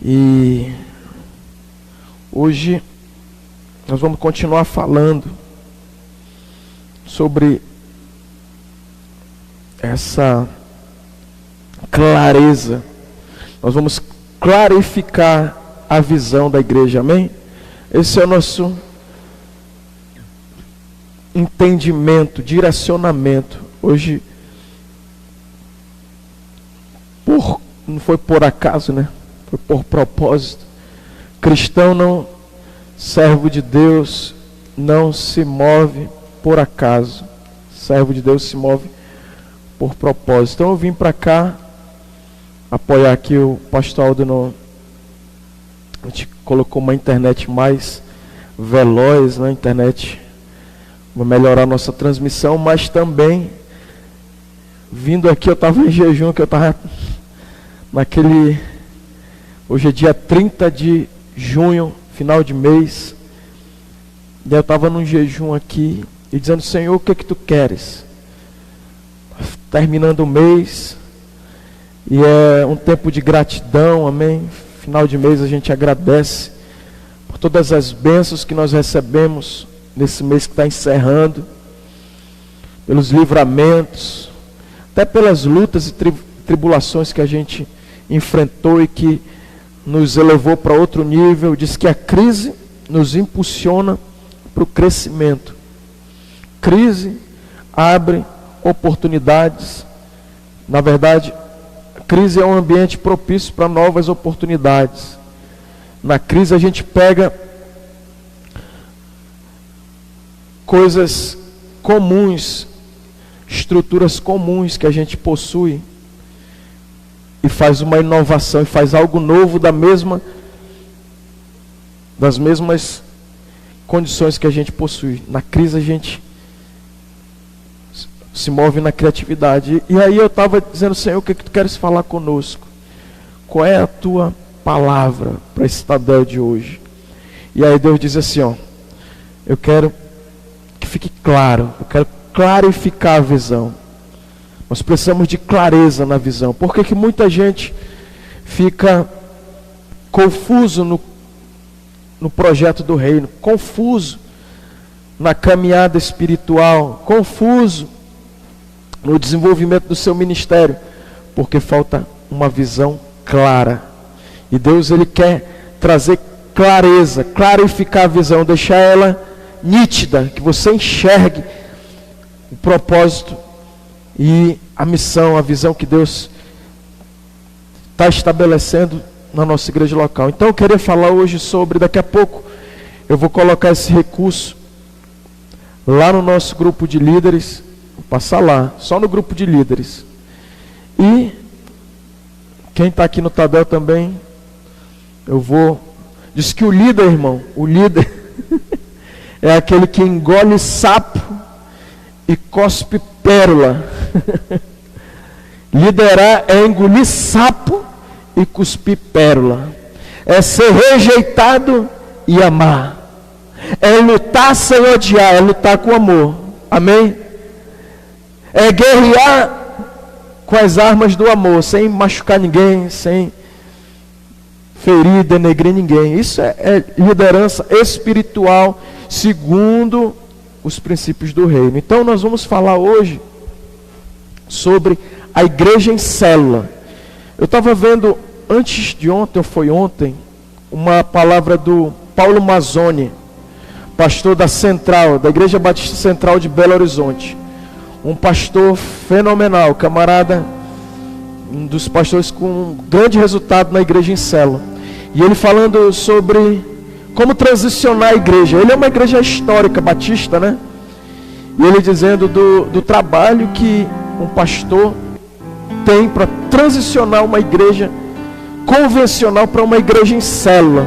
E hoje nós vamos continuar falando sobre essa clareza. Nós vamos clarificar a visão da igreja, amém? Esse é o nosso entendimento, direcionamento. Hoje, não foi por acaso, né? Foi por propósito. Cristão não, servo de Deus, não se move por acaso. Servo de Deus se move por propósito. Então eu vim para cá apoiar aqui o pastor Aldo. A gente colocou uma internet mais veloz, né? Internet vai melhorar a nossa transmissão, mas também vindo aqui, eu estava em jejum, que eu estava hoje é dia 30 de junho, final de mês, e eu estava num jejum aqui, e dizendo: Senhor, o que é que tu queres? Terminando o mês, e é um tempo de gratidão, amém? Final de mês a gente agradece por todas as bênçãos que nós recebemos nesse mês que está encerrando, pelos livramentos, até pelas lutas e tribulações que a gente enfrentou e que nos elevou para outro nível. Diz que a crise nos impulsiona para o crescimento. Crise abre oportunidades. Na verdade, a crise é um ambiente propício para novas oportunidades. Na crise a gente pega coisas comuns, estruturas comuns que a gente possui, e faz uma inovação, e faz algo novo das mesmas condições que a gente possui. Na crise a gente se move na criatividade. E aí eu estava dizendo: Senhor, o que tu queres falar conosco? Qual é a tua palavra para esse Tadel de hoje? E aí Deus diz assim: eu quero que fique claro, eu quero clarificar a visão. Nós precisamos de clareza na visão. Por que muita gente fica confuso no projeto do reino, confuso na caminhada espiritual, confuso no desenvolvimento do seu ministério? Porque falta uma visão clara. E Deus, Ele quer trazer clareza, clarificar a visão, deixar ela nítida, que você enxergue o propósito e a missão, a visão que Deus está estabelecendo na nossa igreja local. Então eu queria falar hoje sobre, daqui a pouco eu vou colocar esse recurso lá no nosso grupo de líderes, vou passar lá, só no grupo de líderes. E quem está aqui no Tadel também, diz que o líder, irmão, o líder é aquele que engole sapo e cospe pérola. Liderar é engolir sapo e cuspir pérola. É ser rejeitado e amar. É lutar sem odiar, é lutar com amor. Amém? É guerrear com as armas do amor, sem machucar ninguém, sem ferir, denegrir ninguém. Isso é liderança espiritual segundo os princípios do reino. Então nós vamos falar hoje sobre a igreja em célula. Eu estava vendo antes de ontem, ou foi ontem, uma palavra do Paulo Mazzoni, pastor da Central, da Igreja Batista Central de Belo Horizonte. Um pastor fenomenal, camarada, um dos pastores com um grande resultado na igreja em célula. E ele falando sobre como transicionar a igreja. Ele é uma igreja histórica, batista, né? E ele dizendo do trabalho que um pastor tem para transicionar uma igreja convencional para uma igreja em célula.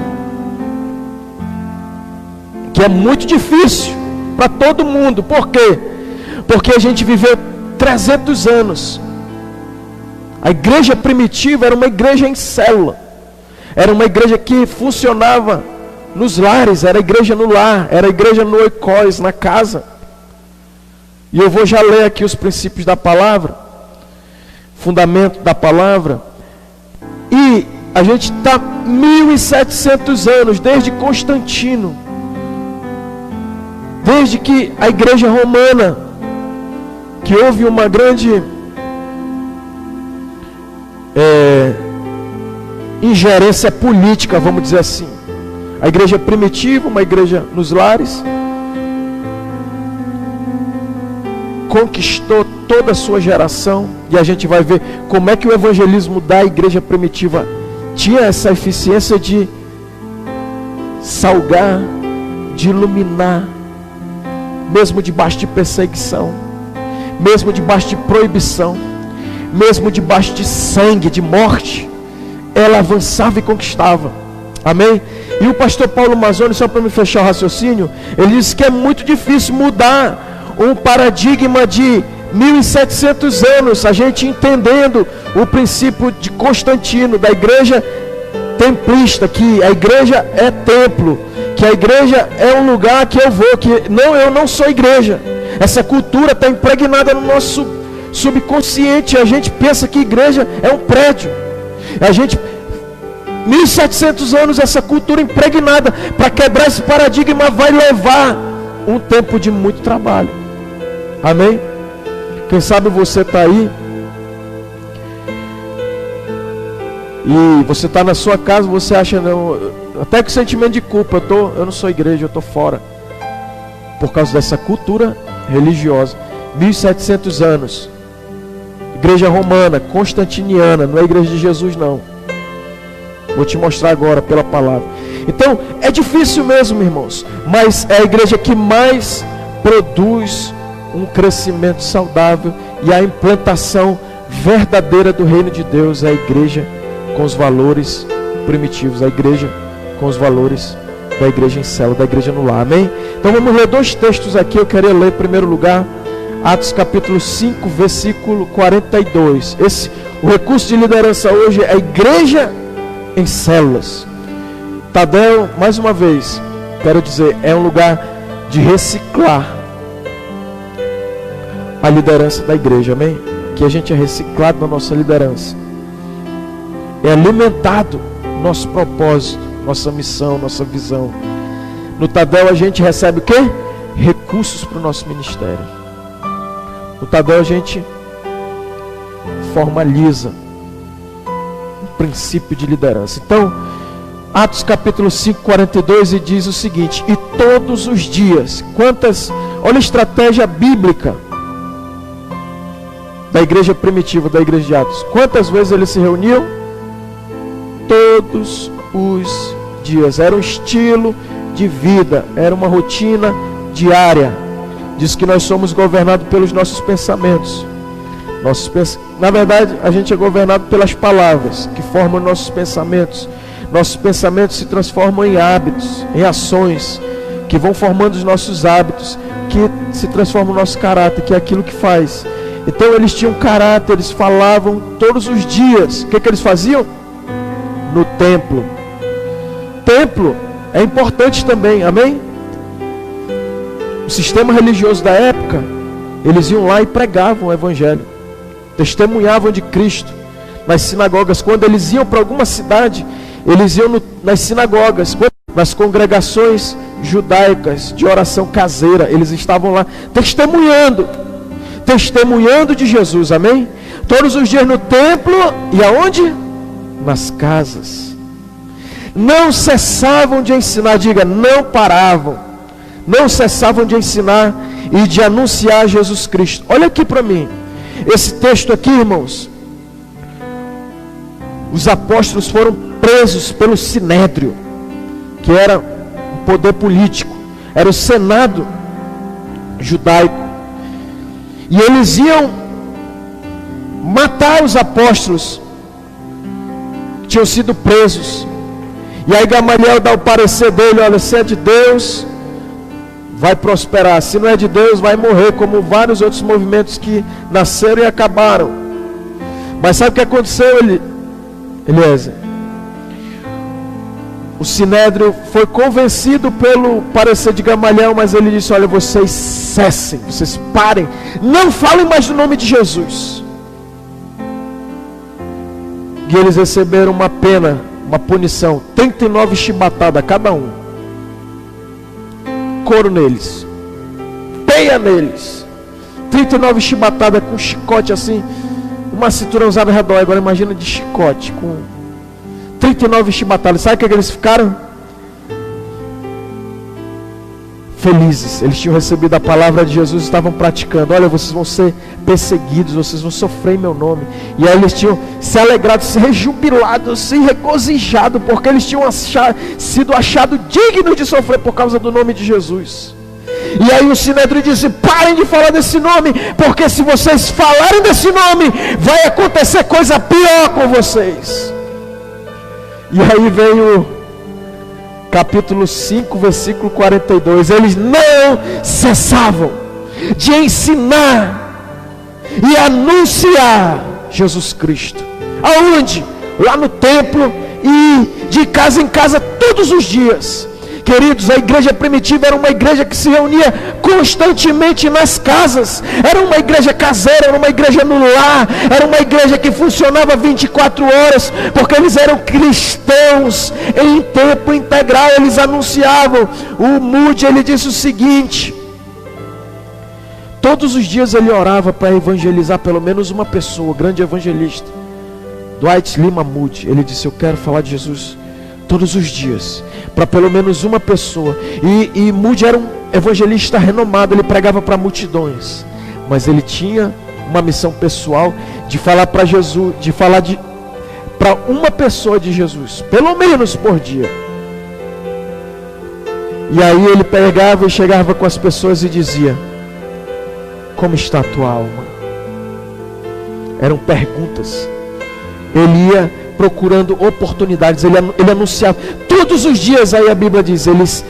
Que é muito difícil para todo mundo. Por quê? Porque a gente viveu 300 anos. A igreja primitiva era uma igreja em célula. Era uma igreja que funcionava nos lares, era a igreja no lar, era a igreja no oikos, na casa. E eu vou já ler aqui os princípios da palavra, fundamento da palavra. E A gente está 1700 anos, desde Constantino, desde que a igreja romana, que houve uma grande ingerência política, vamos dizer assim. A igreja primitiva, uma igreja nos lares, conquistou toda a sua geração, e a gente vai ver como é que o evangelismo da igreja primitiva tinha essa eficiência de salgar, de iluminar, mesmo debaixo de perseguição, mesmo debaixo de proibição, mesmo debaixo de sangue, de morte, ela avançava e conquistava. Amém? E o pastor Paulo Mazzoni, só para me fechar o raciocínio, ele disse que é muito difícil mudar um paradigma de 1700 anos, a gente entendendo o princípio de Constantino, da igreja templista, que a igreja é templo, que a igreja é um lugar que eu vou, que eu não sou igreja. Essa cultura está impregnada no nosso subconsciente. A gente pensa que igreja é um prédio. A gente, 1700 anos, essa cultura impregnada. Para quebrar esse paradigma vai levar um tempo de muito trabalho. Amém? Quem sabe você está aí e você está na sua casa, você acha, não, até com sentimento de culpa, eu não sou igreja, eu estou fora, por causa dessa cultura religiosa. 1700 anos, igreja romana, constantiniana, não é a igreja de Jesus não. Vou te mostrar agora pela palavra. Então, é difícil mesmo, irmãos, mas é a igreja que mais produz um crescimento saudável e a implantação verdadeira do reino de Deus. É a igreja com os valores primitivos, a igreja com os valores da igreja em célula, da igreja no lar. Amém? Então vamos ler dois textos aqui. Eu queria ler em primeiro lugar Atos capítulo 5, versículo 42. O recurso de liderança hoje é a igreja em células. Tadeu, mais uma vez, quero dizer, é um lugar de reciclar a liderança da igreja, amém? Que a gente é reciclado na nossa liderança, é alimentado nosso propósito, nossa missão, nossa visão. No Tadel a gente recebe o quê? Recursos para o nosso ministério. No Tadel a gente formaliza um princípio de liderança. Então, Atos capítulo 5, 42, e diz o seguinte: e todos os dias, olha a estratégia bíblica da igreja primitiva, da igreja de Atos. Quantas vezes eles se reuniam? Todos os dias. Era um estilo de vida, era uma rotina diária. Diz que nós somos governados pelos nossos pensamentos. Na verdade, a gente é governado pelas palavras que formam nossos pensamentos. Nossos pensamentos se transformam em hábitos, em ações, que vão formando os nossos hábitos, que se transformam no nosso caráter, que é aquilo que faz. Então eles tinham caráter, eles falavam todos os dias. O que eles faziam? No templo. Templo é importante também, amém? O sistema religioso da época, eles iam lá e pregavam o evangelho, testemunhavam de Cristo nas sinagogas. Quando eles iam para alguma cidade, eles iam nas sinagogas, nas congregações judaicas de oração caseira. Eles estavam lá testemunhando de Jesus, amém? Todos os dias no templo. E aonde? Nas casas. Não cessavam de ensinar. Diga, não paravam. Não cessavam de ensinar e de anunciar Jesus Cristo. Olha aqui para mim, esse texto aqui, irmãos. Os apóstolos foram presos pelo Sinédrio, que era um poder político, era o Senado judaico, e eles iam matar os apóstolos que tinham sido presos. E aí Gamaliel dá o parecer dele: olha, se é de Deus, vai prosperar; se não é de Deus, vai morrer, como vários outros movimentos que nasceram e acabaram. Mas sabe o que aconteceu, Eliezer? O Sinédrio foi convencido pelo parecer de Gamaliel, mas ele disse: olha, vocês cessem, vocês parem, não falem mais do nome de Jesus. E eles receberam uma pena, uma punição, 39 chibatadas cada um. Couro neles, peia neles, 39 chibatadas com chicote assim, uma cintura usada ao redor. Agora imagina de chicote, com 39 chibatadas. Sabe o que eles ficaram? Felizes. Eles tinham recebido a palavra de Jesus e estavam praticando. Olha, vocês vão ser perseguidos, vocês vão sofrer em meu nome. E aí eles tinham se alegrado, se rejubilado, se regozijado, porque eles tinham sido achados dignos de sofrer por causa do nome de Jesus. E aí o Sinédrio disse: parem de falar desse nome, porque se vocês falarem desse nome, vai acontecer coisa pior com vocês. E aí veio capítulo 5, versículo 42. Eles não cessavam de ensinar e anunciar Jesus Cristo. Aonde? Lá no templo e de casa em casa todos os dias. Queridos, a igreja primitiva era uma igreja que se reunia constantemente nas casas. Era uma igreja caseira, era uma igreja no lar, era uma igreja que funcionava 24 horas, porque eles eram cristãos em tempo integral. Eles anunciavam. O Moody, ele disse o seguinte: todos os dias ele orava para evangelizar pelo menos uma pessoa, grande evangelista, Dwight Lima Moody. Ele disse: eu quero falar de Jesus todos os dias, para pelo menos uma pessoa. E Moody era um evangelista renomado, ele pregava para multidões, mas ele tinha uma missão pessoal de falar para Jesus, de falar para uma pessoa de Jesus, pelo menos por dia. E aí ele pegava e chegava com as pessoas e dizia: como está a tua alma? Eram perguntas. Ele ia procurando oportunidades, ele anunciava todos os dias. Aí a Bíblia diz: eles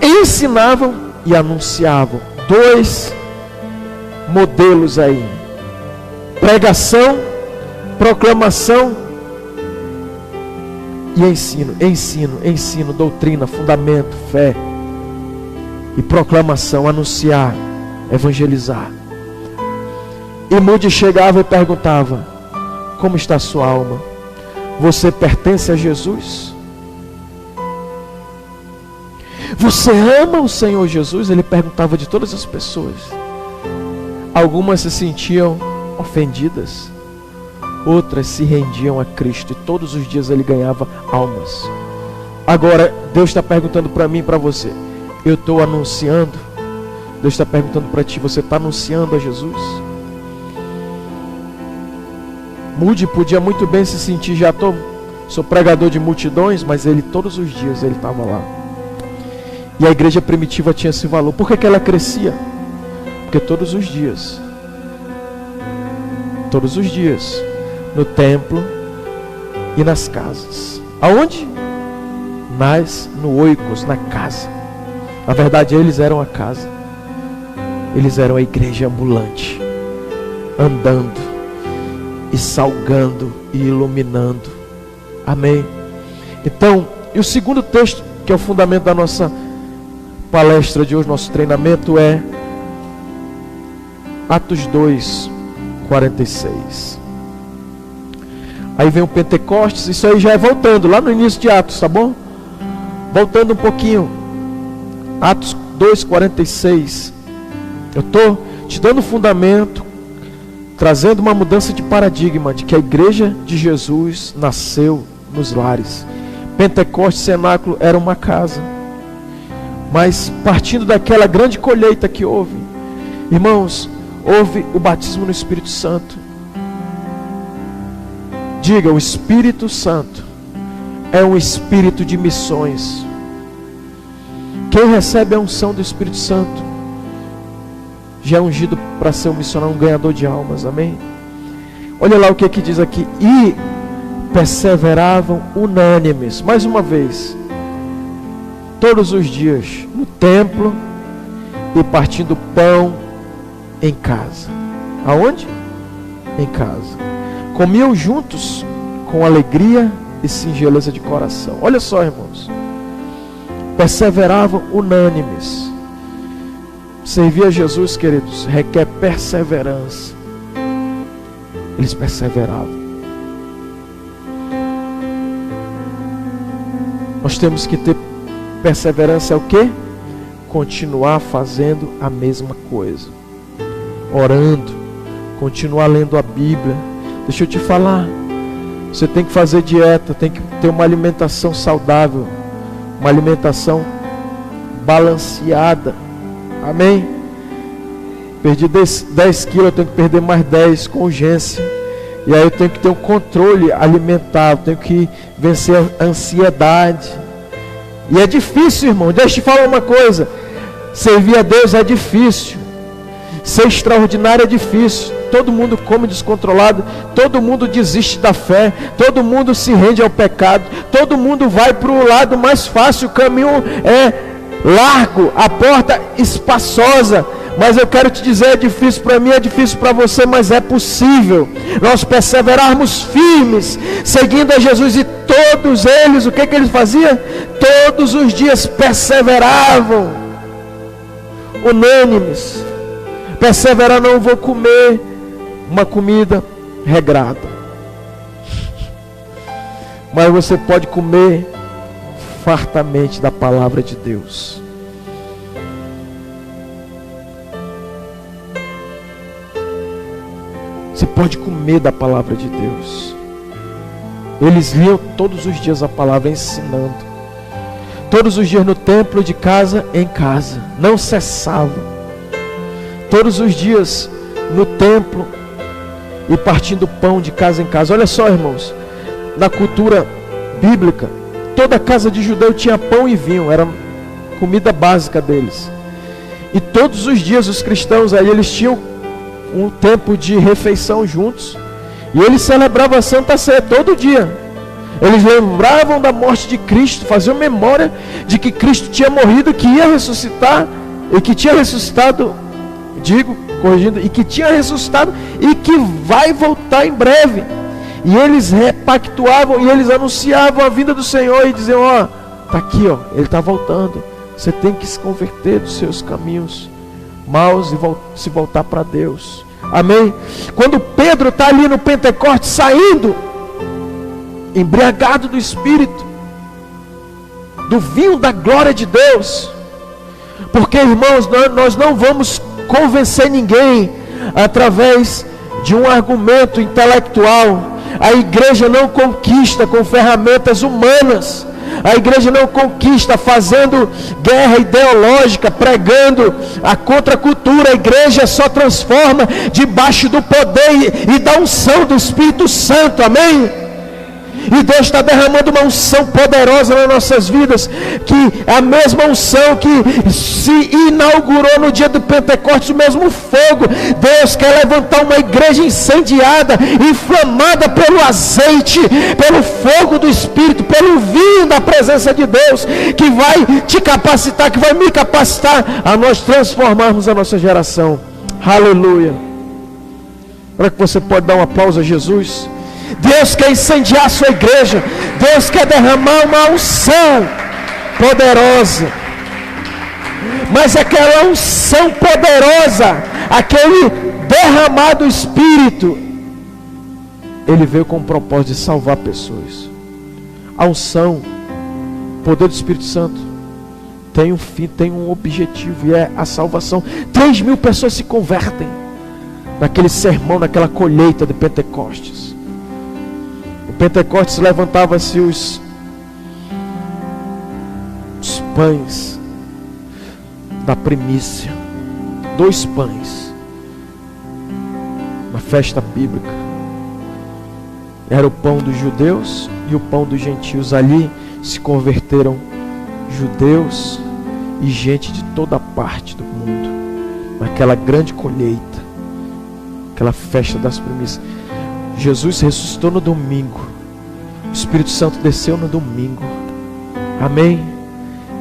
ensinavam e anunciavam. Dois modelos aí: pregação, proclamação e ensino, doutrina, fundamento, fé e proclamação, anunciar, evangelizar. E Moody chegava e perguntava: como está a sua alma? Você pertence a Jesus? Você ama o Senhor Jesus? Ele perguntava de todas as pessoas. Algumas se sentiam ofendidas, outras se rendiam a Cristo, e todos os dias ele ganhava almas. Agora Deus está perguntando para mim e para você: eu estou anunciando? Deus está perguntando para ti: você está anunciando a Jesus? Moody podia muito bem se sentir: sou pregador de multidões, mas ele todos os dias ele estava lá. E a igreja primitiva tinha esse valor. Por que ela crescia? Porque todos os dias, no templo e nas casas. Aonde? No oikos, na casa. Na verdade, eles eram a casa. Eles eram a igreja ambulante, andando e salgando e iluminando. Amém. Então, e o segundo texto, que é o fundamento da nossa palestra de hoje, nosso treinamento, é Atos 2, 46. Aí vem o Pentecostes. Isso aí já é voltando lá no início de Atos, tá bom? Voltando um pouquinho, Atos 2, 46. Eu estou te dando fundamento, trazendo uma mudança de paradigma, de que a igreja de Jesus nasceu nos lares. Pentecostes, cenáculo, era uma casa, mas partindo daquela grande colheita que houve, irmãos, houve o batismo no Espírito Santo. Diga: o Espírito Santo é um espírito de missões. Quem recebe a unção do Espírito Santo já é ungido para ser um missionário, um ganhador de almas. Amém? Olha lá o que diz aqui: e perseveravam unânimes. Mais uma vez, todos os dias no templo e partindo pão em casa. Aonde? Em casa. Comiam juntos com alegria e singeleza de coração. Olha só, irmãos, perseveravam unânimes. Servir a Jesus, queridos, requer perseverança. Eles perseveravam. Nós temos que ter perseverança. É o quê? Continuar fazendo a mesma coisa, orando, continuar lendo a Bíblia. Deixa eu te falar, você tem que fazer dieta, tem que ter uma alimentação saudável, uma alimentação balanceada. Amém? Perdi 10 quilos, eu tenho que perder mais 10 com urgência. E aí eu tenho que ter um controle alimentar, eu tenho que vencer a ansiedade. E é difícil, irmão. Deixa eu te falar uma coisa. Servir a Deus é difícil. Ser extraordinário é difícil. Todo mundo come descontrolado. Todo mundo desiste da fé. Todo mundo se rende ao pecado. Todo mundo vai para o lado mais fácil. O caminho é largo, a porta espaçosa. Mas eu quero te dizer, é difícil para mim, é difícil para você, mas é possível nós perseverarmos firmes, seguindo a Jesus. E todos eles, o que eles faziam? Todos os dias perseveravam, unânimes. Perseverar, não vou comer uma comida regrada, mas você pode comer fartamente da palavra de Deus. Você pode comer da palavra de Deus. Eles liam todos os dias a palavra, ensinando. Todos os dias no templo, de casa em casa. Não cessavam. Todos os dias no templo e partindo pão de casa em casa. Olha só, irmãos. Na cultura bíblica, toda casa de judeu tinha pão e vinho. Era comida básica deles. E todos os dias os cristãos aí, eles tinham um tempo de refeição juntos, e eles celebravam a Santa Ceia todo dia. Eles lembravam da morte de Cristo, faziam memória de que Cristo tinha morrido, que ia ressuscitar, e que tinha ressuscitado, e que tinha ressuscitado, e que vai voltar em breve. E eles repactuavam, e eles anunciavam a vinda do Senhor, e diziam: ó, está aqui, ó, Ele está voltando, você tem que se converter dos seus caminhos maus e se voltar para Deus. Amém? Quando Pedro está ali no Pentecostes, saindo embriagado do Espírito, do vinho da glória de Deus, porque, irmãos, nós não vamos convencer ninguém através de um argumento intelectual. A igreja não conquista com ferramentas humanas. A igreja não conquista fazendo guerra ideológica, pregando a contracultura. A igreja só transforma debaixo do poder e da unção do Espírito Santo. Amém? E Deus está derramando uma unção poderosa nas nossas vidas, que é a mesma unção que se inaugurou no dia do Pentecostes, o mesmo fogo. Deus quer levantar uma igreja incendiada, inflamada pelo azeite, pelo fogo do Espírito, pelo vinho da presença de Deus, que vai te capacitar, que vai me capacitar a nós transformarmos a nossa geração. Aleluia. Será que você pode dar um aplauso a Jesus? Deus quer incendiar a sua igreja. Deus quer derramar uma unção poderosa. Mas aquela unção poderosa, aquele derramado Espírito, ele veio com o propósito de salvar pessoas. A unção, o poder do Espírito Santo tem um fim, tem um objetivo, e é a salvação. 3.000 pessoas se convertem naquele sermão, naquela colheita de Pentecostes. Pentecostes levantava-se os pães da primícia, 2 pães, uma festa bíblica. Era o pão dos judeus e o pão dos gentios. Ali se converteram judeus e gente de toda parte do mundo, naquela grande colheita, aquela festa das primícias. Jesus ressuscitou no domingo, o Espírito Santo desceu no domingo, amém?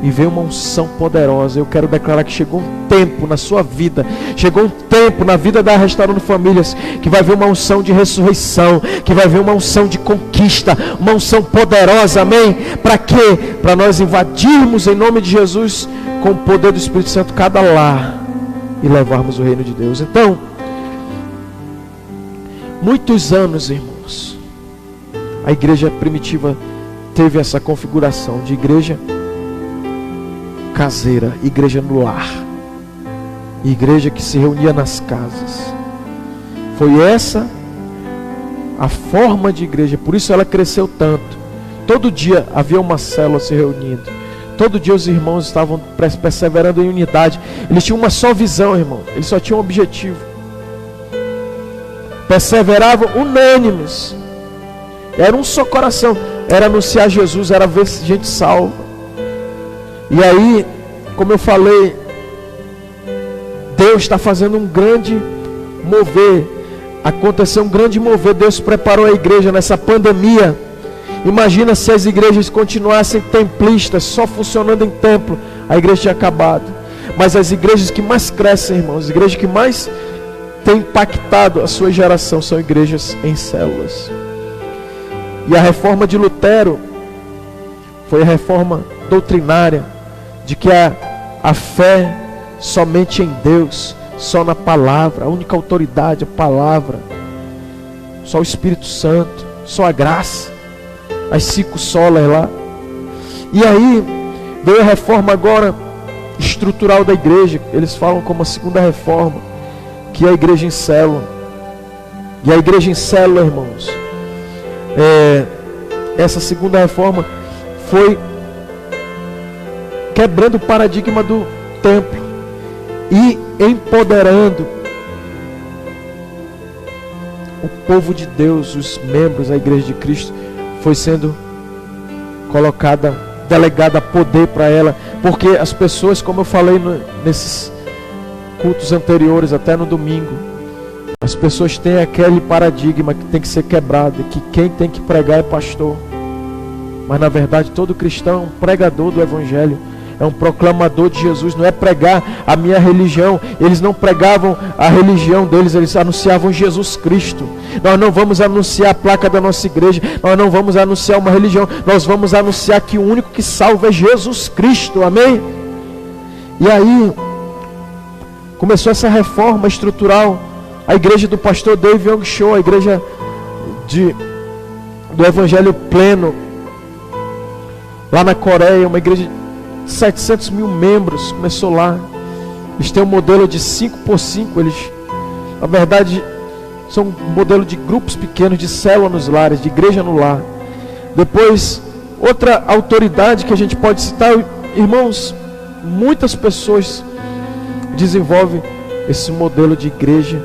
E veio uma unção poderosa. Eu quero declarar que chegou um tempo na sua vida, chegou um tempo na vida da Restaurando Famílias, que vai vir uma unção de ressurreição, que vai vir uma unção de conquista, uma unção poderosa, amém? Para quê? Para nós invadirmos em nome de Jesus, com o poder do Espírito Santo, cada lar, e levarmos o reino de Deus. Então, muitos anos, irmãos, a igreja primitiva teve essa configuração de igreja caseira, igreja no lar, igreja que se reunia nas casas. Foi essa a forma de igreja, por isso ela cresceu tanto. Todo dia havia uma célula se reunindo, todo dia os irmãos estavam perseverando em unidade. Eles tinham uma só visão, irmão, eles só tinham um objetivo, perseveravam unânimes, era um só coração, era anunciar Jesus, era ver gente salva. E aí, como eu falei, Deus está fazendo um grande mover, aconteceu um grande mover. Deus preparou a igreja nessa pandemia. Imagina se as igrejas continuassem templistas, só funcionando em templo, a igreja tinha acabado. Mas as igrejas que mais crescem, irmãos, as igrejas que mais têm impactado a sua geração, são igrejas em células. E a reforma de Lutero foi a reforma doutrinária, de que a fé somente em Deus, só na palavra, a única autoridade, a palavra, só o Espírito Santo, só a graça, as 5 solas lá. E aí veio a reforma agora estrutural da igreja, eles falam como a segunda reforma, que é a igreja em célula. E a igreja em célula, irmãos, essa segunda reforma foi quebrando o paradigma do templo e empoderando o povo de Deus, os membros da igreja de Cristo. Foi sendo colocada, delegada poder para ela, porque as pessoas, como eu falei nesses cultos anteriores, até no domingo, as pessoas têm aquele paradigma que tem que ser quebrado, que quem tem que pregar é pastor. Mas na verdade todo cristão é um pregador do evangelho, é um proclamador de Jesus, não é pregar a minha religião. Eles não pregavam a religião deles, eles anunciavam Jesus Cristo. Nós não vamos anunciar a placa da nossa igreja, nós não vamos anunciar uma religião, nós vamos anunciar que o único que salva é Jesus Cristo, amém? E aí começou essa reforma estrutural, a igreja do pastor Dave Young Cho, a igreja do evangelho pleno, lá na Coreia, uma igreja de 700 mil membros, começou lá. Eles têm um modelo de 5x5, eles, na verdade, são um modelo de grupos pequenos, de célula nos lares, de igreja no lar. Depois, outra autoridade que a gente pode citar, irmãos, muitas pessoas desenvolvem esse modelo de igreja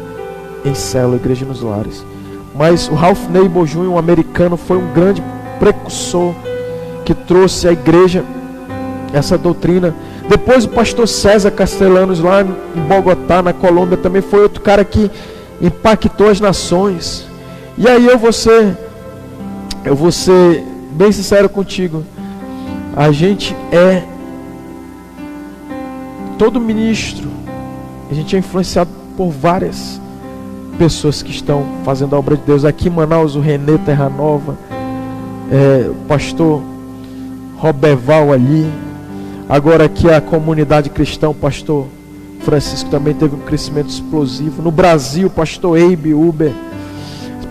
em célula, igreja nos lares. Mas o Ralph Neighbor Jr., um americano, foi um grande precursor que trouxe à igreja essa doutrina. Depois o pastor César Castellanos, lá em Bogotá, na Colômbia, também foi outro cara que impactou as nações. E aí eu vou ser bem sincero contigo, a gente todo ministro, a gente é influenciado por várias pessoas que estão fazendo a obra de Deus. Aqui em Manaus, o Renê Terra Nova, o pastor Roberval ali. Agora aqui a comunidade cristã, o pastor Francisco também teve um crescimento explosivo. No Brasil, o pastor Eibe Uber,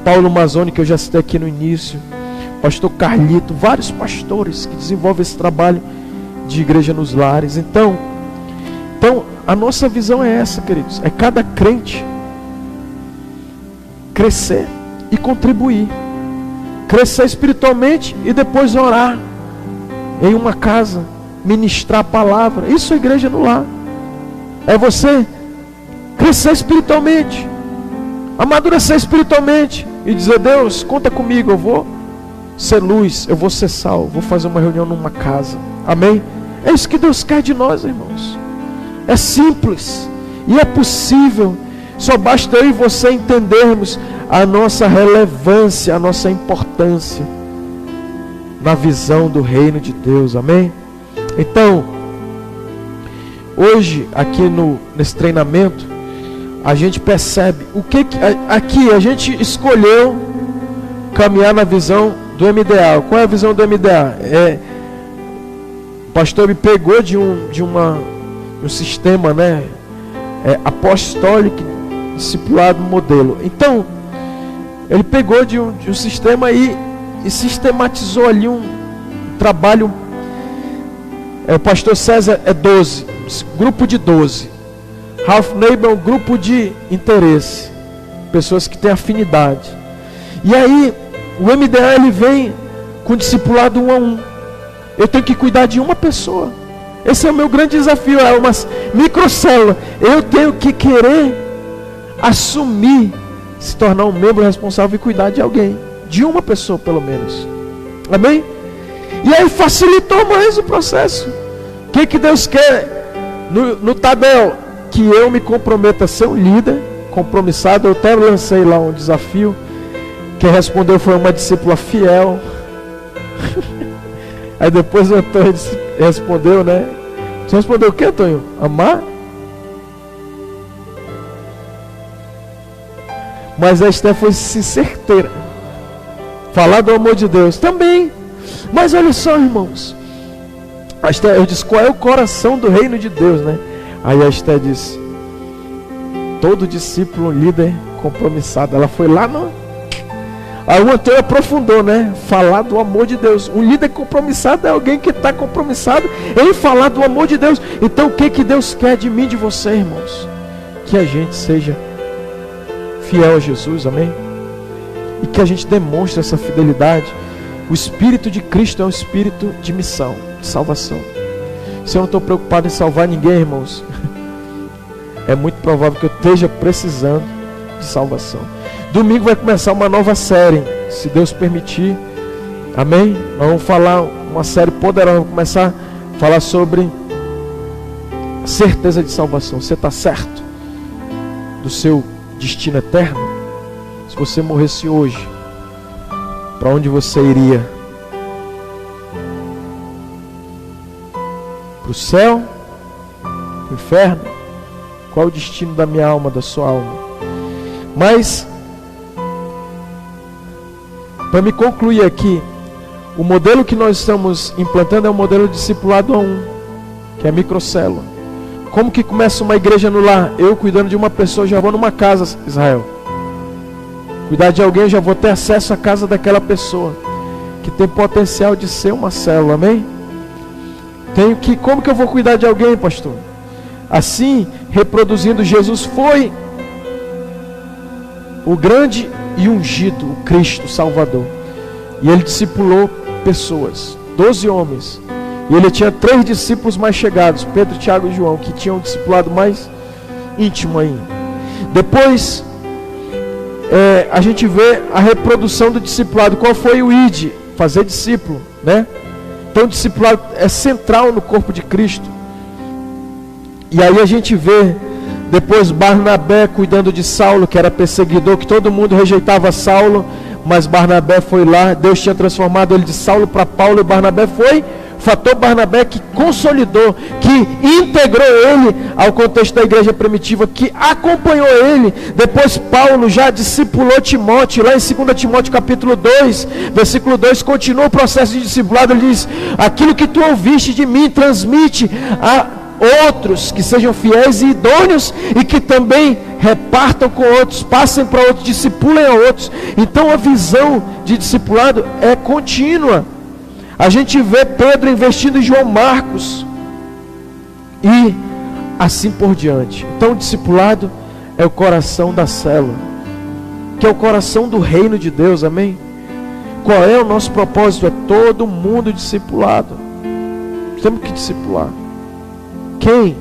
Paulo Mazzoni, que eu já citei aqui no início, pastor Carlito, vários pastores que desenvolvem esse trabalho de igreja nos lares. Então a nossa visão é essa, queridos, é cada crente crescer e contribuir, crescer espiritualmente e depois orar em uma casa, ministrar a palavra. Isso é igreja no lar, é você crescer espiritualmente, amadurecer espiritualmente e dizer: Deus, conta comigo, eu vou ser luz, eu vou ser sal, vou fazer uma reunião numa casa, amém? É isso que Deus quer de nós, irmãos. É simples e é possível. Só basta eu e você entendermos a nossa relevância, a nossa importância na visão do reino de Deus, amém? Então, hoje aqui nesse treinamento, a gente percebe o que aqui a gente escolheu caminhar na visão do MDA. Qual é a visão do MDA? O pastor me pegou de um sistema, né, apostólico, discipulado, modelo. Então ele pegou de um sistema e sistematizou ali trabalho, o pastor César é 12, grupo de 12. Ralph Neighbor é um grupo de interesse, pessoas que têm afinidade. E aí, o MDA ele vem com discipulado 1 a 1. Eu tenho que cuidar de uma pessoa. Esse é o meu grande desafio, é uma microcélula. Eu tenho que querer assumir, se tornar um membro responsável e cuidar de alguém, de uma pessoa pelo menos. Amém? E aí facilitou mais o processo. O que Deus quer no Tabel? Que eu me comprometa a ser um líder compromissado. Eu até lancei lá um desafio. Quem respondeu foi uma discípula fiel. Aí depois o Antônio respondeu, né? Você respondeu o que, Antônio? Amar? Mas a Esther foi certeira. Falar do amor de Deus também. Mas olha só, irmãos. A Esther, eu disse, qual é o coração do reino de Deus, né? Aí a Esther disse, todo discípulo, líder compromissado. Ela foi lá no... Aí o Antônio aprofundou, né? Falar do amor de Deus. Um líder compromissado é alguém que está compromissado em falar do amor de Deus. Então o que Deus quer de mim, de você, irmãos? Que a gente seja fiel a Jesus, amém? E que a gente demonstre essa fidelidade. O Espírito de Cristo é um espírito de missão, de salvação. Se eu não estou preocupado em salvar ninguém, irmãos, é muito provável que eu esteja precisando de salvação. Domingo vai começar uma nova série, se Deus permitir. Amém? Nós vamos falar uma série poderosa. Vamos começar a falar sobre certeza de salvação. Você está certo do seu destino eterno? Se você morresse hoje, para onde você iria? Para o céu? Para o inferno? Qual o destino da minha alma, da sua alma? Mas para me concluir aqui, o modelo que nós estamos implantando é o modelo discipulado a 1, que é a microcélula. Como que começa uma igreja no lar? Eu cuidando de uma pessoa, já vou numa casa, Israel. Cuidar de alguém, já vou ter acesso à casa daquela pessoa, que tem potencial de ser uma célula, amém? Como que eu vou cuidar de alguém, pastor? Assim, reproduzindo, Jesus foi o grande e ungido, o Cristo, o Salvador. E ele discipulou pessoas, 12 homens. E ele tinha 3 discípulos mais chegados, Pedro, Tiago e João, que tinham um discipulado mais íntimo ainda. Depois, a gente vê a reprodução do discipulado. Qual foi o ID? Fazer discípulo, né? Então o discipulado é central no corpo de Cristo. E aí a gente vê depois Barnabé cuidando de Saulo, que era perseguidor, que todo mundo rejeitava Saulo, mas Barnabé foi lá. Deus tinha transformado ele de Saulo para Paulo, e Barnabé foi o fator Barnabé que consolidou, que integrou ele ao contexto da igreja primitiva, que acompanhou ele. Depois Paulo já discipulou Timóteo, lá em 2 Timóteo capítulo 2, versículo 2, continua o processo de discipulado. Ele diz, aquilo que tu ouviste de mim, transmite a outros que sejam fiéis e idôneos, e que também repartam com outros, passem para outros, discipulem a outros. Então a visão de discipulado é contínua. A gente vê Pedro investindo em João Marcos e assim por diante. Então o discipulado é o coração da célula, que é o coração do reino de Deus, amém? Qual é o nosso propósito? É todo mundo discipulado. Temos que discipular. Quem?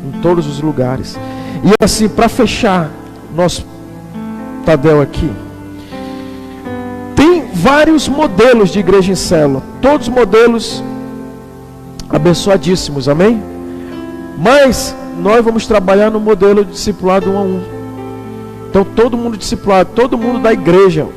Em todos os lugares. E assim, para fechar nosso Tadel aqui, tem vários modelos de igreja em célula, todos modelos abençoadíssimos, amém? Mas nós vamos trabalhar no modelo de discipulado 1 a 1. Então todo mundo discipulado, todo mundo da igreja.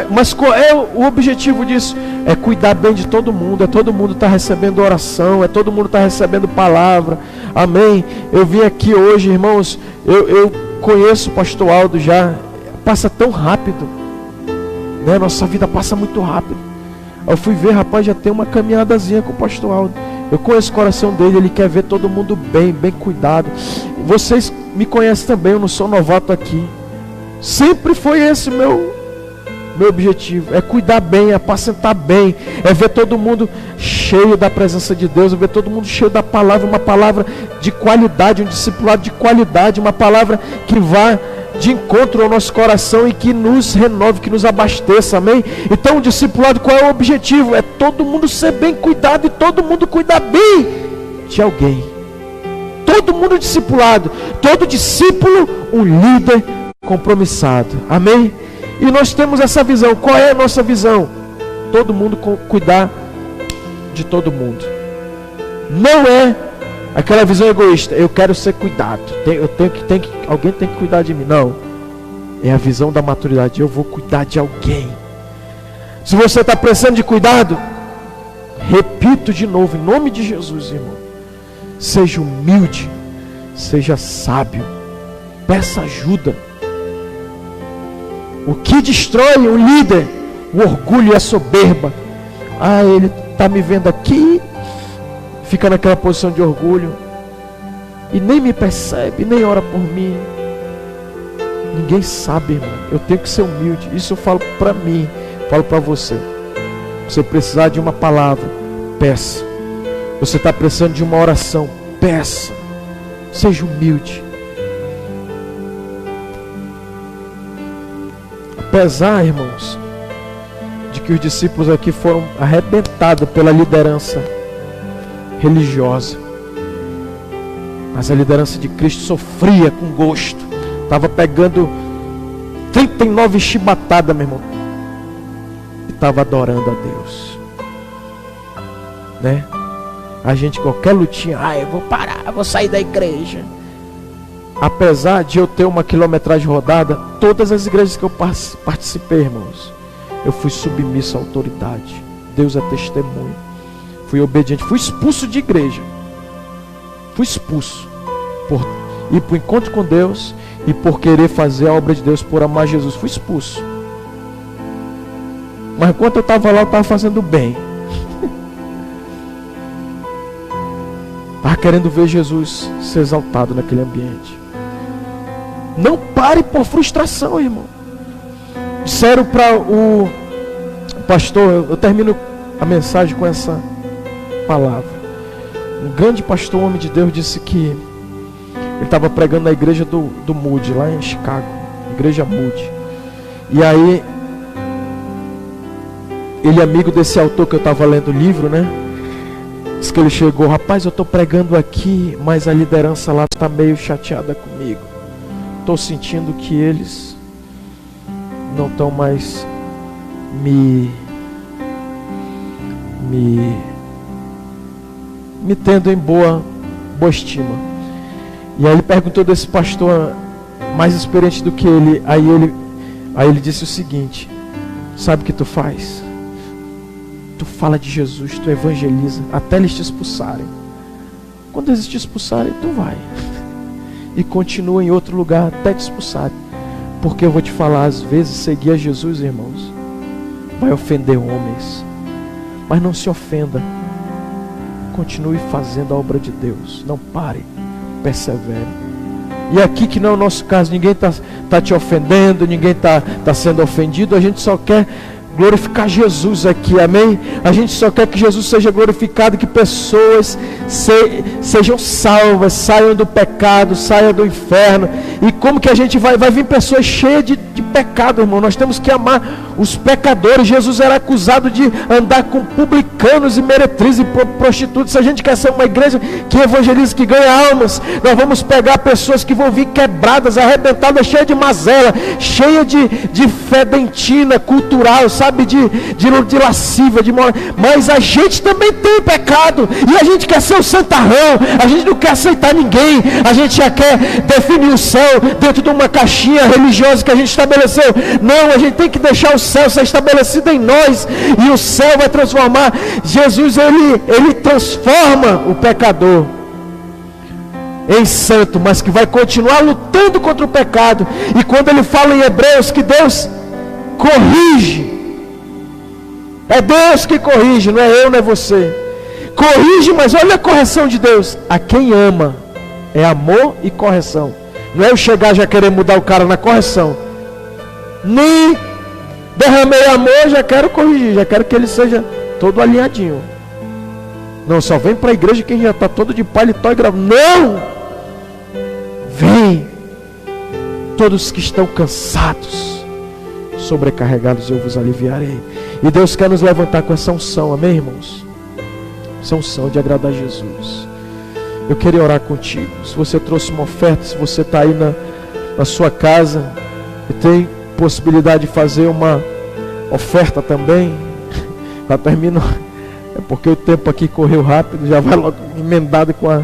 Mas qual é o objetivo disso? É cuidar bem de todo mundo, é todo mundo estar recebendo oração, é todo mundo estar recebendo palavra, amém? Eu vim aqui hoje, irmãos, eu conheço o pastor Aldo já, passa tão rápido, né? Nossa vida passa muito rápido. Eu fui ver, rapaz, já tem uma caminhadazinha com o pastor Aldo. Eu conheço o coração dele, ele quer ver todo mundo bem cuidado. Vocês me conhecem também, eu não sou novato aqui. Sempre foi esse meu Meu objetivo é cuidar bem, é apacentar bem, é ver todo mundo cheio da presença de Deus, é ver todo mundo cheio da palavra, uma palavra de qualidade, um discipulado de qualidade, uma palavra que vá de encontro ao nosso coração e que nos renove, que nos abasteça, amém? Então o discipulado, qual é o objetivo? É todo mundo ser bem cuidado e todo mundo cuidar bem de alguém. Todo mundo discipulado, todo discípulo, um líder compromissado, amém? E nós temos essa visão. Qual é a nossa visão? Todo mundo cuidar de todo mundo. Não é aquela visão egoísta. Eu quero ser cuidado. Alguém tem que cuidar de mim. Não. É a visão da maturidade. Eu vou cuidar de alguém. Se você está precisando de cuidado, repito de novo, em nome de Jesus, irmão. Seja humilde. Seja sábio. Peça ajuda. O que destrói o líder? O orgulho e a soberba. Ah, ele está me vendo aqui. Fica naquela posição de orgulho. E nem me percebe, nem ora por mim. Ninguém sabe, irmão. Eu tenho que ser humilde. Isso eu falo para mim. Falo para você. Se você precisar de uma palavra, peça. Você está precisando de uma oração, peça. Seja humilde. Apesar, irmãos, de que os discípulos aqui foram arrebentados pela liderança religiosa, mas a liderança de Cristo sofria com gosto, estava pegando 39 chibatadas, meu irmão, e estava adorando a Deus, né? A gente, qualquer lutinha, eu vou parar, eu vou sair da igreja. Apesar de eu ter uma quilometragem rodada, todas as igrejas que eu participei, irmãos, eu fui submisso à autoridade. Deus é testemunho. Fui obediente, fui expulso de igreja. Fui expulso por ir para o encontro com Deus e por querer fazer a obra de Deus, por amar Jesus. Fui expulso. Mas enquanto eu estava lá, eu estava fazendo bem. Estava querendo ver Jesus ser exaltado naquele ambiente. Não pare por frustração, irmão. Disseram para o pastor, eu termino a mensagem com essa palavra. Um grande pastor, um homem de Deus, disse que ele estava pregando na igreja do Moody, lá em Chicago, igreja Moody. E aí, ele, amigo desse autor que eu estava lendo o livro, né? Diz que ele chegou, rapaz, eu estou pregando aqui, mas a liderança lá está meio chateada comigo. Estou sentindo que eles não estão mais me tendo em boa estima. E aí ele perguntou desse pastor mais experiente do que ele. Aí ele disse o seguinte: sabe o que tu faz? Tu fala de Jesus, tu evangeliza até eles te expulsarem. Quando eles te expulsarem, tu vai e continua em outro lugar até te expulsarem. Porque eu vou te falar, às vezes seguir a Jesus, irmãos, vai ofender homens. Mas não se ofenda. Continue fazendo a obra de Deus. Não pare, persevere. E aqui, que não é o nosso caso, ninguém está te ofendendo, ninguém está sendo ofendido. A gente só quer glorificar Jesus aqui, amém? A gente só quer que Jesus seja glorificado, que pessoas sejam salvas, saiam do pecado, saiam do inferno. E como que a gente vai vir pessoas cheias de pecado, irmão? Nós temos que amar os pecadores. Jesus era acusado de andar com publicanos e meretrizes e prostitutas. Se a gente quer ser uma igreja que evangeliza, que ganha almas, nós vamos pegar pessoas que vão vir quebradas, arrebentadas, cheias de mazela, cheias de fedentina cultural, sabe, de lascívia, de moral. Mas a gente também tem pecado, e a gente quer ser o santarrão, a gente não quer aceitar ninguém, a gente já quer definir o céu dentro de uma caixinha religiosa que a gente estabeleceu. Não, a gente tem que deixar o céu ser estabelecido em nós, e o céu vai transformar. Jesus, ele transforma o pecador em santo, mas que vai continuar lutando contra o pecado. E quando ele fala em Hebreus que Deus corrige, é Deus que corrige, não é eu, não é você. Corrige, mas olha a correção de Deus. A quem ama é amor e correção. Não é eu chegar já querer mudar o cara na correção. Nem derramei amor, já quero corrigir, já quero que ele seja todo alinhadinho. Não, só vem para a igreja quem já está todo de paletó e gravando. Não! Vem! Todos que estão cansados, sobrecarregados, eu vos aliviarei. E Deus quer nos levantar com essa unção, amém, irmãos? Essa unção de agradar a Jesus. Eu queria orar contigo. Se você trouxe uma oferta, se você está aí na sua casa e tem possibilidade de fazer uma oferta também, já termino. É porque o tempo aqui correu rápido, já vai logo emendado com a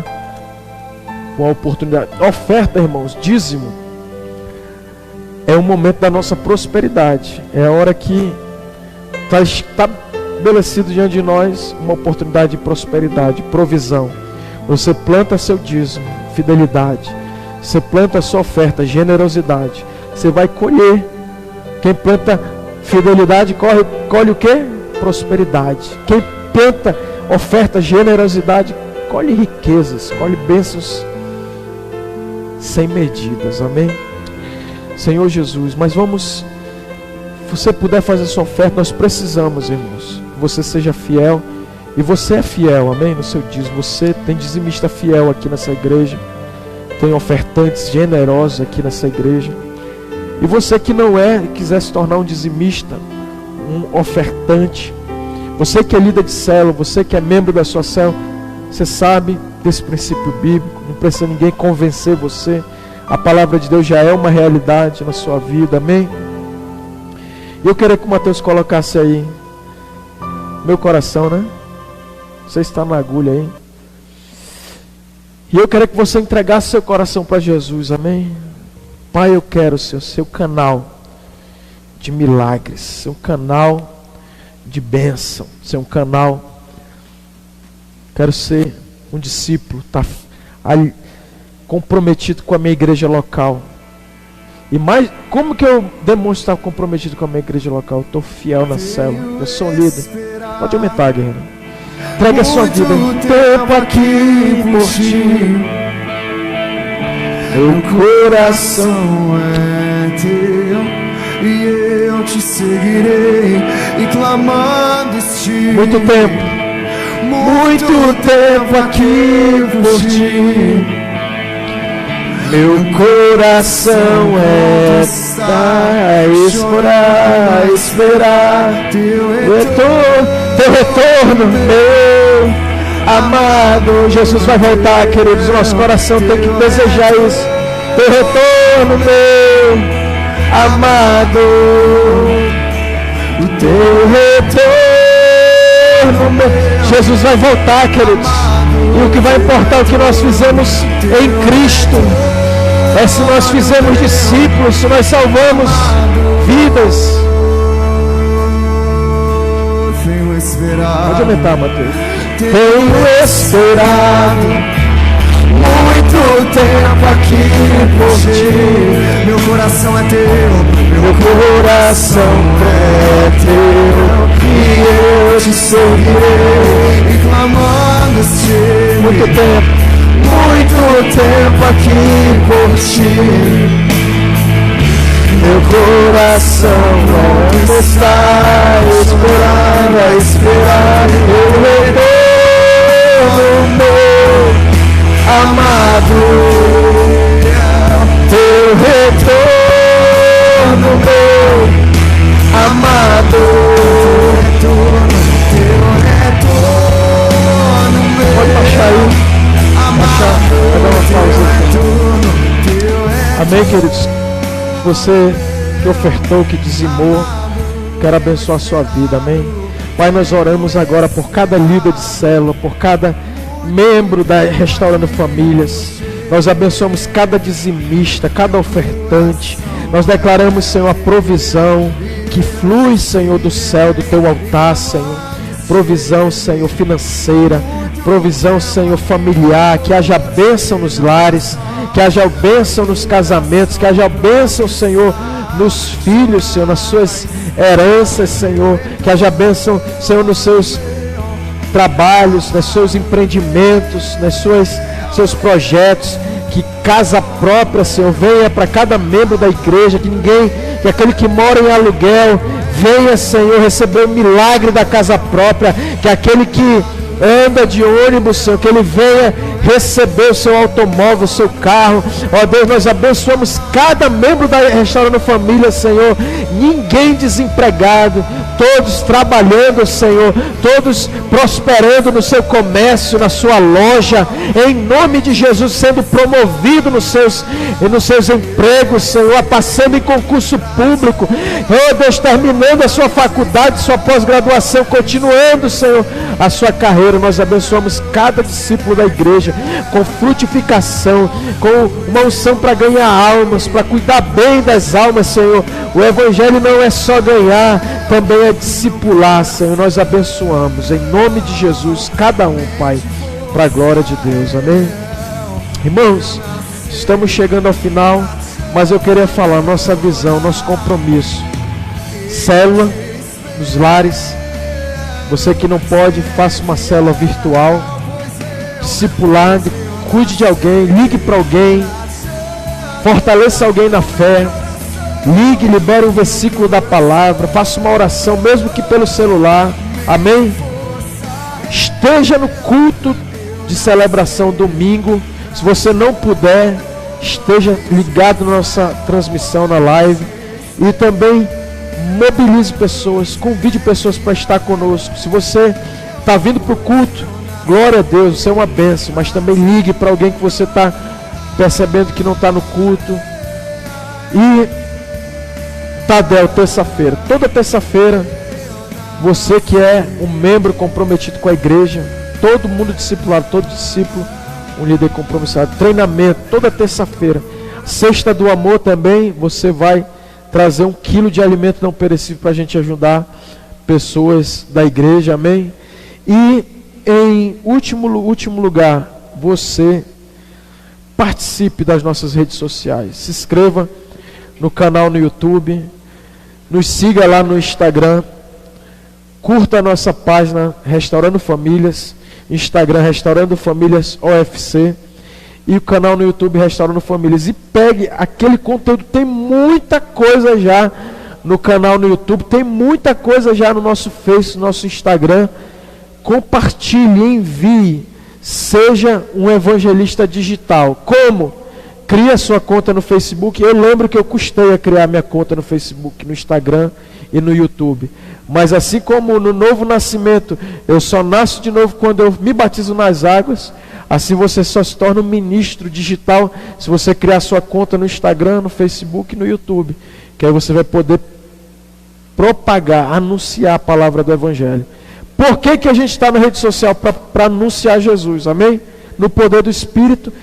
oportunidade. Oferta, irmãos, dízimo, é o momento da nossa prosperidade. É a hora que está estabelecido diante de nós uma oportunidade de prosperidade, provisão. Você planta seu dízimo, fidelidade. Você planta a sua oferta, generosidade. Você vai colher. Quem planta fidelidade colhe o quê? Prosperidade. Quem planta oferta, generosidade, colhe riquezas, colhe bênçãos sem medidas, amém? Senhor Jesus, mas vamos, se você puder fazer sua oferta, nós precisamos, irmãos, que você seja fiel, e você é fiel, amém? No seu dízimo, você tem dizimista fiel aqui nessa igreja, tem ofertantes generosos aqui nessa igreja, e você que não é, quiser se tornar um dizimista, um ofertante, você que é líder de célula, você que é membro da sua célula, você sabe desse princípio bíblico, não precisa ninguém convencer você, a palavra de Deus já é uma realidade na sua vida, amém? E eu queria que o Mateus colocasse aí, meu coração, né? Você está na agulha aí. E eu quero que você entregasse seu coração para Jesus, amém? Pai, eu quero ser seu canal de milagres, seu canal de bênção, ser um canal. Quero ser um discípulo, tá ali, comprometido com a minha igreja local. E mais, como que eu demonstro estar comprometido com a minha igreja local? Eu estou fiel na célula, eu sou um líder. Pode aumentar, guerreiro. Entrega a sua vida. Tempo aqui por ti, meu coração é teu, e eu te seguirei, e clamando estive. Muito tempo aqui por ti, meu coração está a esperar teu retorno, meu amado. Jesus vai voltar, queridos. Nosso coração tem que desejar isso. Teu retorno, meu amado. O teu retorno, meu. Jesus vai voltar, queridos. E o que vai importar é o que nós fizemos em Cristo. É se nós fizemos discípulos, se nós salvamos vidas. Pode aumentar, Mateus. Tenho esperado muito tempo aqui por ti. Meu coração é teu, meu coração é teu, e eu te seguirei, e clamando estive. Muito tempo aqui por ti. Meu coração está a esperar teu retorno, meu amado. Teu retorno, meu amado. Teu retorno, meu. Pode baixar aí. Baixar. Vai dar uma pausa aqui. Amém, queridos? Você que ofertou, que dizimou, quero abençoar a sua vida, amém? Pai, nós oramos agora por cada líder de célula, por cada membro da Restaurando Famílias. Nós abençoamos cada dizimista, cada ofertante. Nós declaramos, Senhor, a provisão que flui, Senhor, do céu, do teu altar, Senhor. Provisão, Senhor, financeira. Provisão, Senhor, familiar. Que haja bênção nos lares, que haja bênção nos casamentos, que haja bênção, Senhor, nos filhos, Senhor, nas suas heranças, Senhor, que haja bênção, Senhor, nos seus trabalhos, nos seus empreendimentos, seus projetos, Que casa própria, Senhor, venha para cada membro da igreja, que aquele que mora em aluguel, venha, Senhor, receber o milagre da casa própria, que aquele que anda de ônibus, Senhor, que ele venha receber o seu automóvel, o seu carro. Ó Deus, nós abençoamos cada membro da Restaurando Família, Senhor, ninguém desempregado, todos trabalhando, Senhor, todos prosperando no seu comércio, na sua loja, em nome de Jesus, sendo promovido nos seus empregos, Senhor, passando em concurso público, ó Deus, terminando a sua faculdade, sua pós-graduação, continuando, Senhor, a sua carreira. Nós abençoamos cada discípulo da igreja com frutificação, com uma unção para ganhar almas, para cuidar bem das almas, Senhor. O evangelho não é só ganhar, também é discipular, Senhor. Nós abençoamos em nome de Jesus cada um, Pai, para a glória de Deus, amém? Irmãos, estamos chegando ao final, mas eu queria falar nossa visão, nosso compromisso. Célula nos lares. Você que não pode, faça uma célula virtual, discipulado, cuide de alguém, ligue para alguém, fortaleça alguém na fé, ligue, libere um versículo da palavra, faça uma oração, mesmo que pelo celular, amém? Esteja no culto de celebração domingo. Se você não puder, esteja ligado na nossa transmissão na live, e também mobilize pessoas, convide pessoas para estar conosco. Se você está vindo para o culto, glória a Deus, você é uma bênção, mas também ligue para alguém que você está percebendo que não está no culto. E Tadel, terça-feira, toda terça-feira, você que é um membro comprometido com a igreja, todo mundo discipulado, todo discípulo, um líder compromissado, treinamento, toda terça-feira. Sexta do amor também, você vai trazer 1 quilo de alimento não perecível para a gente ajudar pessoas da igreja, amém? E em último lugar, você participe das nossas redes sociais, se inscreva no canal no YouTube, nos siga lá no Instagram, curta a nossa página Restaurando Famílias, Instagram Restaurando Famílias OFC, e o canal no YouTube Restaurando Famílias, e pegue aquele conteúdo. Tem muita coisa já no canal no YouTube, tem muita coisa já no nosso Face, no nosso Instagram. Compartilhe, envie, seja um evangelista digital. Como? Crie a sua conta no Facebook. Eu lembro que eu custei a criar minha conta no Facebook, no Instagram e no YouTube, mas assim como no novo nascimento eu só nasço de novo quando eu me batizo nas águas, assim você só se torna um ministro digital se você criar sua conta no Instagram, no Facebook e no YouTube, que aí você vai poder propagar, anunciar a palavra do Evangelho. Por que a gente está na rede social? Para anunciar Jesus, amém? No poder do Espírito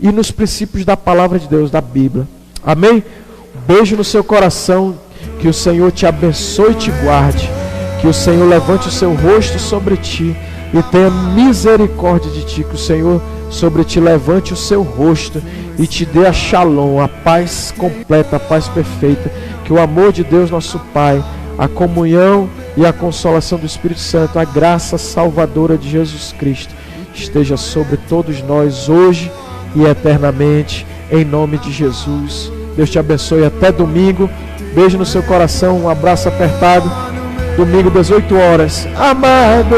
e nos princípios da palavra de Deus, da Bíblia, amém? Beijo no seu coração, que o Senhor te abençoe e te guarde, que o Senhor levante o seu rosto sobre ti e tenha misericórdia de ti, que o Senhor sobre ti levante o seu rosto e te dê a shalom, a paz completa, a paz perfeita, que o amor de Deus nosso Pai, a comunhão e a consolação do Espírito Santo, a graça salvadora de Jesus Cristo esteja sobre todos nós hoje e eternamente, em nome de Jesus. Deus te abençoe, até domingo. Beijo no seu coração, um abraço apertado. Domingo, 18 horas. Amado.